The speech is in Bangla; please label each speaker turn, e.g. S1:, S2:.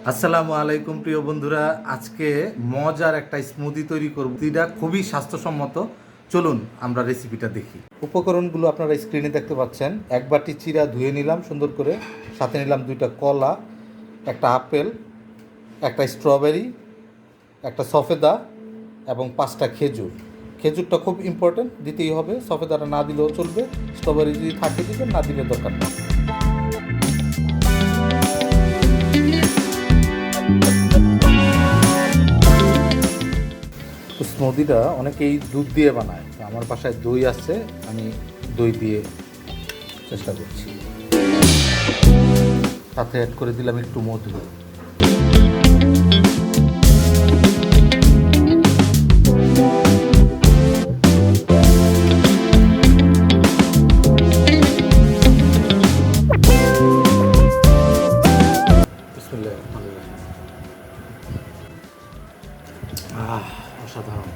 S1: আসসালামু আলাইকুম প্রিয় বন্ধুরা, আজকে মজার একটা স্মুদি তৈরি করব। এটা খুবই স্বাস্থ্যসম্মত। চলুন আমরা রেসিপিটা দেখি। উপকরণগুলো আপনারা স্ক্রিনে দেখতে পাচ্ছেন। এক বাটি চিরা ধুয়ে নিলাম সুন্দর করে, সাথে নিলাম 2টা কলা, একটা আপেল, একটা স্ট্রবেরি, একটা সফেদা এবং 5টা খেজুর। খেজুরটা খুব ইম্পর্টেন্ট, দিতেই হবে। সফেদাটা না দিলেও চলবে, স্ট্রবেরি যদি থাকে দিবেন, না দিলে দরকার নেই। তো স্মুদিটা অনেকেই দুধ দিয়ে বানায়, তো আমার বাসায় দই আছে, আমি দই দিয়ে চেষ্টা করছি। সাথে অ্যাড করে দিলাম একটু মধু। বিসমিল্লাহির রহমানির রহিম। অসাধারণ।